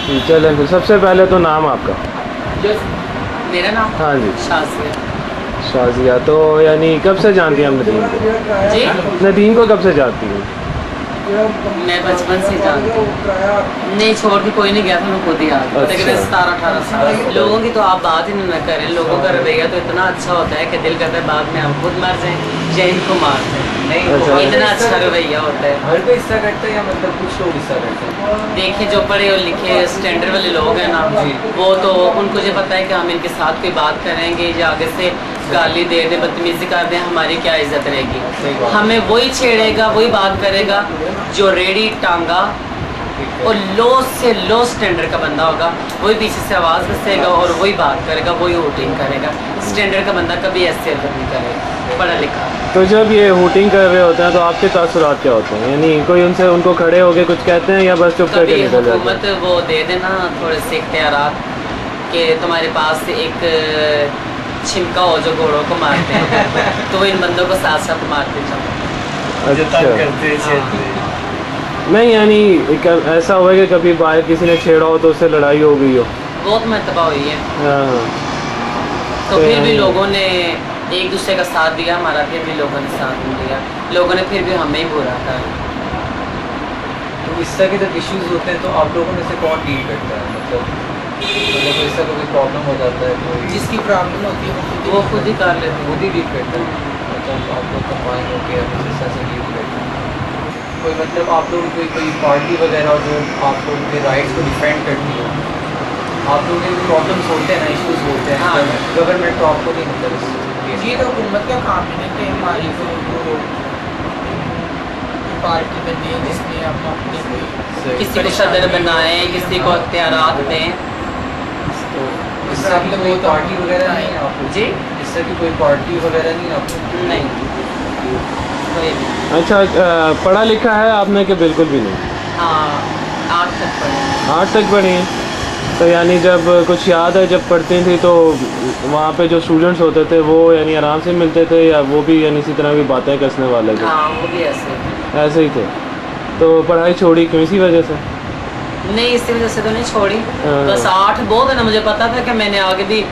جی چلیں پھر سب سے پہلے تو نام آپ کا؟ میرا نام ہاں جی شازیہ. شازیہ. تو یعنی کب سے جانتی ہیں ہم ندیم کو؟ جی ندیم کو کب سے جانتی ہیں؟ میں بچپن سے جانتی ہوں. نہیں چھوڑ کے کوئی نہیں گیا تھا, میں خود ہی آ گئی. تقریباً 17-18 سال. لوگوں کی تو آپ بات ہی نہ کریں. لوگوں کا رویہ تو اتنا اچھا ہوتا ہے کہ دل کرتا ہے بعد میں ہم خود مر جائیں یا ان کو مار دیں. اتنا اچھا رویہ ہوتا ہے. ہر کوئی حصہ کرتا ہے یا مطلب کچھ لوگ حصہ کرتے ہیں؟ دیکھیں جو پڑھے اور لکھے اسٹینڈرڈ والے لوگ ہیں نا, وہ تو ان کو یہ پتہ ہے کہ ہم ان کے ساتھ کوئی بات کریں گے یا آگے سے گالی دے دیں, بدتمیزی کر دیں, ہماری کیا عزت رہے گی. ہمیں وہی چھیڑے گا, وہی بات کرے گا جو ریڑھی ٹانگا اور لو سے لو سٹینڈرڈ کا بندہ ہوگا. وہی پیچھے سے آواز دسے گا اور وہی بات کرے گا, وہی ہوٹنگ کرے گا. سٹینڈرڈ کا بندہ کبھی ایسے نہیں کرے گا, پڑھا لکھا. تو جب یہ ہوٹنگ کر رہے ہوتے ہیں تو آپ کے تاثرات کیا ہوتے ہیں؟ یعنی کوئی ان کو کھڑے ہو کے کچھ کہتے ہیں یا بس چپ کر کے کبھی نکل جاتے حکومت ہیں؟ وہ دے دینا تھوڑے سے اختیارات کہ تمہارے پاس ایک چھمکا ہو جو گھوڑوں کو مارتے ہیں, تو وہ ان بندوں کو ساتھ ساتھ مارتے جاؤ. اچھا نہیں, یعنی ایسا ہوا کہ کبھی باہر کسی نے چھیڑا ہو تو اس سے لڑائی ہو گئی ہو؟ بہت مرتبہ ہوئی ہے. ہاں تو پھر بھی لوگوں نے ایک دوسرے کا ساتھ دیا ہمارا, پھر بھی لوگوں نے ساتھ نہیں دیا. لوگوں نے پھر بھی ہمیں ہی برا کہا. تو اس طرح کے جب ایشوز ہوتے ہیں تو آپ لوگوں میں سے کون ڈیل کرتا ہے؟ مطلب اس طرح کوئی پرابلم ہو جاتا ہے, کوئی جس کی پرابلم ہوتی ہے وہ خود ہی کر لیتے ہیں. خود ہی ڈیل کرتا ہے. مطلب آپ لوگ کمبائن ہو کے اس طرح سے ڈیل کرتے ہیں. کوئی مطلب آپ لوگ کوئی پارٹی وغیرہ جو آپ لوگوں کے رائٹس کو ڈیفینڈ کرتی ہو, آپ لوگوں کے پرابلمس ہوتے ہیں نا, ایشوز ہوتے ہیں, گورنمنٹ تو آپ کو نہیں مطلب جی تو حکومت کا کام ہے کہ ہماری کو پارٹی بنے جس میں ہم اپنے کوئی کسی کو صدر بنائیں, کسی کو اختیارات دیں. تو اس طرح کی کوئی پارٹی وغیرہ نہیں ہے آپ کو؟ جی اس طرح کی کوئی پارٹی وغیرہ نہیں ہے آپ کو؟ نہیں. اچھا پڑھا لکھا ہے آپ نے کہ بالکل بھی نہیں؟ ہاں 8 تک پڑھے. 8 تک پڑھی ہیں. تو یعنی جب کچھ یاد ہے جب پڑھتی تھی تو وہاں پہ جو اسٹوڈنٹس ہوتے تھے وہ یعنی آرام سے ملتے تھے یا وہ بھی یعنی اسی طرح کی باتیں کسنے والے تھے؟ ہاں وہ بھی ایسے ہی تھے. تو پڑھائی چھوڑی کیوں, اسی وجہ سے؟ نہیں اسی وجہ سے تو نہیں چھوڑی, بس 8 بہت ہے نا. مجھے پتا تھا کہ میں نے آگے بھی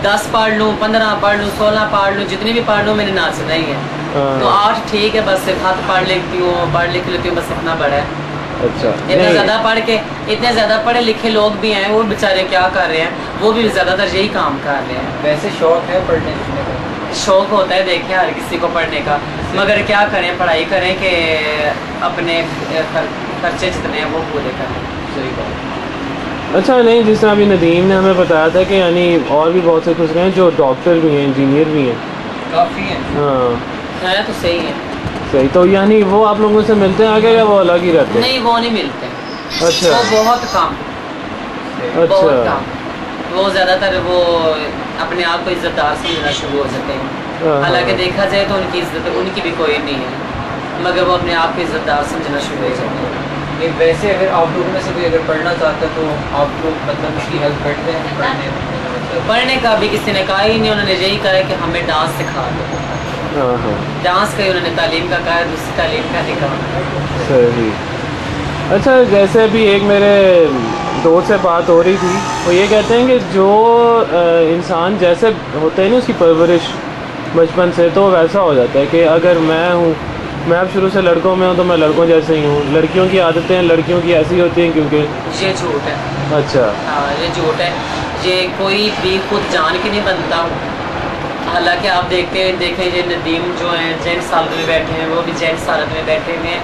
10 پڑھ لوں, 15 پڑھ لوں, 16 پڑھ لوں, جتنی بھی پڑھ لوں میں نے ناچنا ہی ہے. تو 8 ٹھیک ہے, بس خط پڑھ لیتی ہوں, پڑھ لکھ لیتی ہوں, بس اتنا بڑا ہے. اچھا اتنا زیادہ پڑھ کے اتنے زیادہ پڑھے لکھے لوگ بھی ہیں, وہ بیچارے کیا کر رہے ہیں, وہ بھی زیادہ تر یہی کام کر رہے ہیں. ویسے شوق ہے پڑھنے لکھنے کا؟ شوق ہوتا ہے دیکھیں ہر کسی کو پڑھنے کا, مگر کیا کریں, پڑھائی کریں کہ اپنے خرچے جتنے ہیں وہ پورے کریں. صحیح بات. اچھا نہیں, جس طرح ابھی ندیم نے ہمیں بتایا تھا کہ یعنی اور بھی بہت سے خسرے ہیں جو ڈاکٹر بھی ہیں, انجینئر بھی ہیں. کافی ہیں. ہاں ہے تو صحیح ہے. صحیح. تو یعنی وہ آپ لوگوں سے ملتے ہیں آگے یا وہ الگ ہی رہتے ہیں؟ نہیں وہ نہیں ملتے. اچھا وہ بہت کم, بہت کم. وہ زیادہ تر وہ اپنے آپ کو عزت دار سمجھنا شروع ہو سکتے ہیں. حالانکہ دیکھا جائے تو ان کی عزت ان کی بھی کوئی نہیں ہے, مگر وہ اپنے آپ کو عزت دار سمجھنا شروع ہو سکتے ہیں. ویسے اگر آپ لوگوں میں سے کوئی اگر پڑھنا چاہتا ہے تو آپ لوگ مطلب اس کی ہیلپ کرتے ہیں پڑھنے میں؟ پڑھنے کا بھی کسی نے کہا ہی نہیں. انہوں نے یہی کہا ہے کہ ہمیں ڈانس سکھا دو. ڈانس کا ہی انہوں نے تعلیم کا کہا ہے, دوسری تعلیم کا نہیں کہا. صحیح. اچھا جیسے ابھی ایک میرے دوست سے بات ہو رہی تھی, وہ یہ کہتے ہیں کہ جو انسان جیسے ہوتے ہیں نا اس کی پرورش بچپن سے, تو ویسا ہو جاتا ہے کہ اگر میں اب شروع سے لڑکوں میں ہوں تو میں لڑکوں جیسے ہی ہوں. لڑکیوں کی عادتیں لڑکیوں کی ایسی ہوتی ہیں کیونکہ یہ جھوٹ ہے. اچھا ہاں یہ جھوٹ ہے. یہ کوئی بھی خود جان کے نہیں بنتا. حالانکہ آپ دیکھیں یہ ندیم جو ہیں جینٹس حالت میں بیٹھے ہیں, وہ بھی جینٹس حالت میں بیٹھے ہوئے ہیں,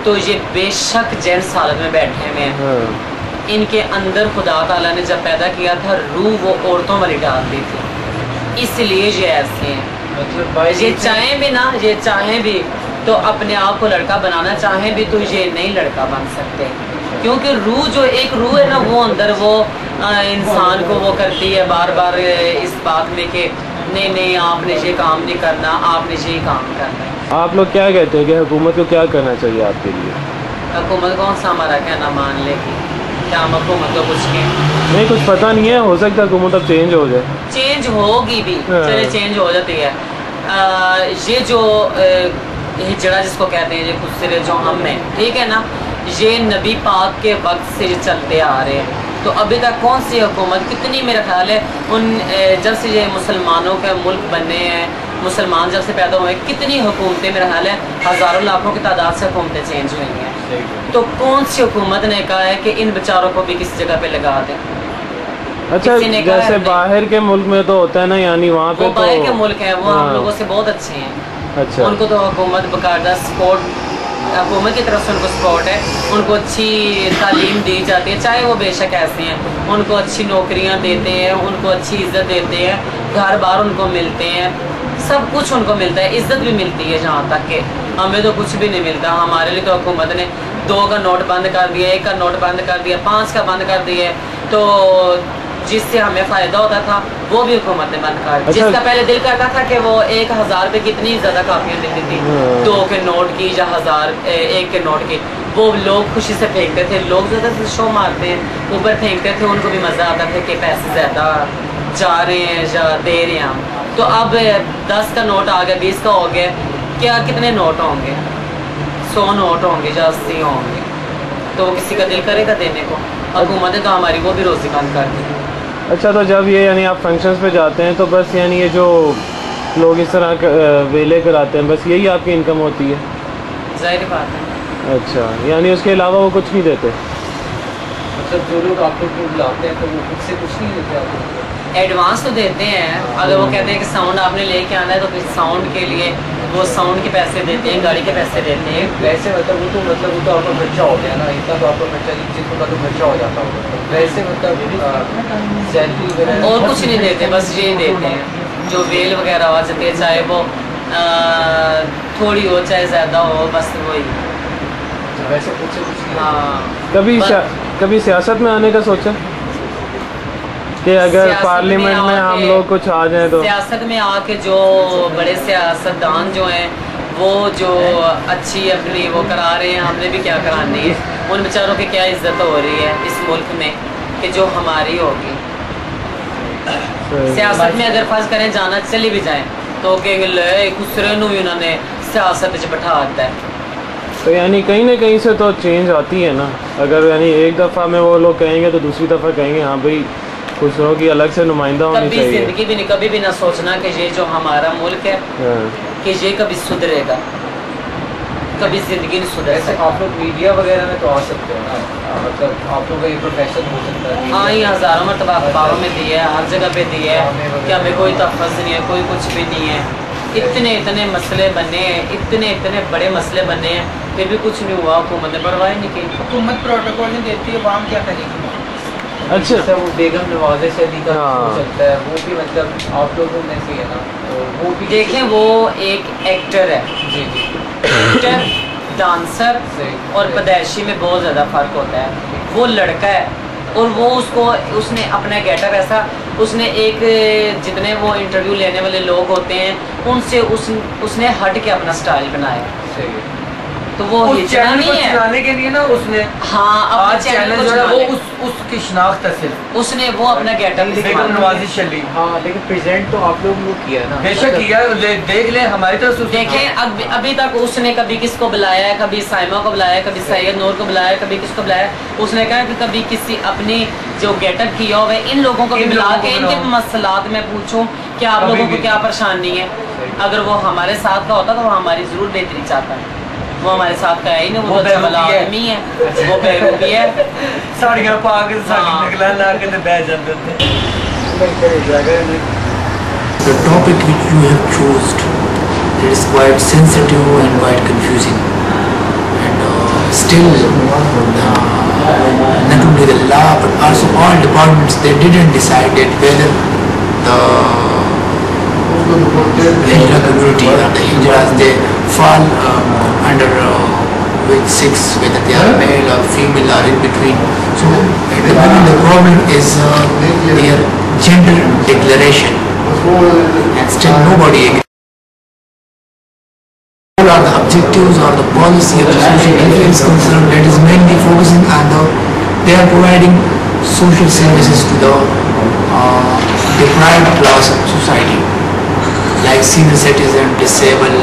تو یہ بے شک جینٹس حالت میں بیٹھے ہوئے ہیں. ان کے اندر خدا تعالیٰ نے جب پیدا کیا تھا روح وہ عورتوں والی ڈال دی تھی, اس لیے یہ ایسے ہیں. مطلب یہ چاہیں بھی تو اپنے آپ کو لڑکا بنانا چاہیں بھی تو یہ نہیں لڑکا بن سکتے, کیونکہ روح جو ایک روح ہے نا وہ اندر وہ انسان کو وہ کرتی ہے بار بار اس بات میں کہ نہیں آپ نے یہ کام نہیں کرنا, آپ نے یہ کام کرنا ہے. آپ لوگ کیا کہتے ہیں کہ حکومت کو کیا کرنا چاہیے آپ کے لیے؟ حکومت کون سا ہمارا کہنا مان لے گی؟ کیا ہم حکومت کو کچھ کہیں؟ نہیں کچھ پتہ نہیں ہے, ہو سکتا ہے حکومت اب چینج ہو جائے. چینج ہوگی بھی, چلے چینج ہو جاتی ہے. یہ جو ہجڑا جس کو کہتے ہیں, یہ خسرے جو ہم ہیں, ٹھیک ہے نا, یہ نبی پاک کے وقت سے چلتے آ رہے ہیں. تو ابھی تک کون سی حکومت کتنی میرا خیال ہے جب سے یہ مسلمانوں کا ملک بنے ہیں, مسلمان جب سے پیدا ہوئے, کتنی حکومتیں میرا خیال ہے ہزاروں لاکھوں کی تعداد سے حکومتیں چینج ہوئی ہیں. تو کون سی حکومت نے کہا ہے کہ ان بیچاروں کو بھی کسی جگہ پہ لگا دیں؟ اچھا جیسے باہر کے ملک میں تو ہوتا ہے نا, یعنی وہاں پہ وہ باہر کے ملک ہیں, وہ ہم لوگوں سے بہت اچھے ہیں. اچھا, ان کو تو حکومت باقاعدہ سپورٹ, حکومت کی طرف سے ان کو سپورٹ ہے, ان کو اچھی تعلیم دی جاتی ہے, چاہے وہ بے شک ایسے ہیں, ان کو اچھی نوکریاں دیتے ہیں, ان کو اچھی عزت دیتے ہیں, گھر بار ان کو ملتے ہیں, سب کچھ ان کو ملتا ہے, عزت بھی ملتی ہے. جہاں تک کہ ہمیں تو کچھ بھی نہیں ملتا. ہمارے لیے تو حکومت نے 2 کا نوٹ بند کر دیا, 1 کا نوٹ بند کر دیا, 5 کا بند کر دیا. تو جس سے ہمیں فائدہ ہوتا تھا وہ بھی حکومت نے بند کر. جس کا پہلے دل کرتا تھا کہ وہ 1000 روپے کی اتنی زیادہ کاپیاں دیتی تھی, 2 کے نوٹ کی یا 1 کے نوٹ کی, وہ لوگ خوشی سے پھینکتے تھے. لوگ زیادہ سے شو مارتے ہیں, اوپر پھینکتے تھے, ان کو بھی مزہ آتا تھا کہ پیسے زیادہ جا رہے ہیں یا دے رہے ہیں. تو اب 10 کا نوٹ آ گیا, 20 کا ہو گیا, کیا کتنے نوٹ ہوں گے؟ 100 نوٹ ہوں گے یا 80 ہوں گے. تو کسی کا دل کرے گا دینے کو؟ حکومتیں تو ہماری وہ بھی روزی بند کر دی. اچھا, تو جب یہ یعنی آپ فنکشنز پہ جاتے ہیں تو بس یعنی یہ جو لوگ اس طرح ویلے کراتے ہیں, بس یہی آپ کی انکم ہوتی ہے؟ ظاہر بات ہے. اچھا, یعنی اس کے علاوہ وہ کچھ نہیں دیتے؟ مطلب جو لوگ آپ کو بلاتے ہیں تو وہ خود سے کچھ نہیں دیتے آپ کو؟ ایڈوانس تو دیتے ہیں. اگر وہ کہتے ہیں کہ ساؤنڈ آپ نے لے کے آنا ہے تو پھر ساؤنڈ کے لیے وہ ساؤنڈ کے پیسے دیتے ہیں, گاڑی کے پیسے دیتے ہیں. ویسے مطلب وہ تو آپ کا خرچہ ہو گیا نا, اتنا تو آپ کا خرچہ ایک چیز کا تو خرچہ ہو جاتا ہوگا. ویسے مطلب سیلری وغیرہ اور کچھ نہیں دیتے, بس یہ دیتے ہیں جو ویل وغیرہ آ جاتی ہے, چاہے وہ تھوڑی ہو چاہے زیادہ ہو, بس وہی. ویسے کچھ سے کچھ نہیں. ہاں, کبھی سیاست میں آنے کا سوچا کہ اگر پارلیمنٹ میں ہم لوگ کچھ آ جائیں تو؟ سیاست میں آ کے جو بڑے سیاستدان جو ہیں وہ جو اچھی اپنی وہ کرا رہے ہیں, ہم نے بھی کیا کرانی ہے. ان بیچاروں کی کیا عزت ہو رہی ہے اس ملک میں کہ جو ہماری ہوگی. سیاست میں اگر فرض کریں جانا چلی بھی جائیں تو کہ خسرے نو بھی انہوں نے سیاست بٹھا دیتا ہے. تو یعنی کہیں نہ کہیں سے تو چینج آتی ہے نا. اگر یعنی ایک دفعہ میں وہ لوگ کہیں گے تو دوسری دفعہ کہیں گے ہاں بھائی خسروں کی الگ سے نمائندہ ہونی چاہیے. کبھی زندگی بھی نہیں, کبھی بھی نہ سوچنا کہ یہ جو ہمارا ملک ہے کہ یہ کبھی سدھرے گا, کبھی زندگی نہیں سدھر سکتی. آپ لوگ میڈیا وغیرہ میں تو آ سکتے ہو نا, مطلب آپ لوگ کا یہ پروفیشن ہو سکتا ہے. ہاں, یہ ہزاروں مرتبہ اخباروں میں دی ہے, ہر جگہ پہ دی ہے کہ ہمیں کوئی تفظ نہیں ہے, کوئی کچھ بھی نہیں ہے. اتنے مسئلے بنے ہیں, اتنے بڑے مسئلے بنے ہیں, پھر بھی کچھ نہیں ہوا. حکومت نے پرواہ نہیں کی. حکومت پروٹوکول نہیں دیتی ہے, عوام کیا کرے گی؟ اچھا, وہ بیگم نواز شریف کا چلتا ہے, وہ بھی مطلب آپ لوگوں میں سے ہے نا, تو وہ بھی دیکھیں وہ ایک ایکٹر ہے. جی جی ایکٹر, ڈانسر اور پیدائشی میں بہت زیادہ فرق ہوتا ہے. وہ لڑکا ہے اور وہ اس نے اپنا گیٹر ایسا, اس نے ایک جتنے وہ انٹرویو لینے والے لوگ ہوتے ہیں ان سے اس نے ہٹ کے اپنا سٹائل بنایا. صحیح ہے. تو وہ ہچنا نہیں ہے چلانے کے لیے نا اس نے ہاں چینل جو ہے وہ اس کی شناخت ہے صرف, اس نے وہ اپنا گیٹر بیگم نوازی شریف. ہاں, لیکن پریزنٹ تو آپ لوگ کیا نا, بے شک کیا, دیکھ لیں ہماری طرف سے. دیکھیں ابھی تک اس نے کبھی کس کو بلایا ہے, کبھی سائمہ کو بلایا, کبھی سید نور کو بلایا, کبھی کس کو بلایا. اس نے کہا کہ کبھی کسی اپنی جو گیٹ اپ کیا ہوا ہے ان لوگوں کو بھی بلا کے ان کے مسئلات میں پوچھوں کہ آپ لوگوں کو کیا پریشانی ہے. اگر وہ ہمارے ساتھ کا ہوتا تو وہ ہماری ضرور بہتری چاہتا ہے. وہ ہمارے ساتھ کا ہے ہی نہیں, وہ تو بلا آدمی ہے, وہ بیروبی ہے. ساڑیاں پا کے نکلا لا کے بیٹھ جاتے تھے. The topic which you have chosen, it is quite sensitive and quite confusing, and still not only the law but also all departments, they didn't decide that whether the Hijra community or the Hijras, they fall under which sex, whether they are male or female or in between. So the problem is their gender declaration, and still nobody agrees. What are the objectives or the policy of the social welfare is concerned, that is mainly focusing on they are providing social services to the deprived class of society, like senior citizen, disabled,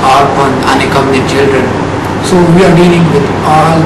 orphan, unaccompanied children. So we are dealing with all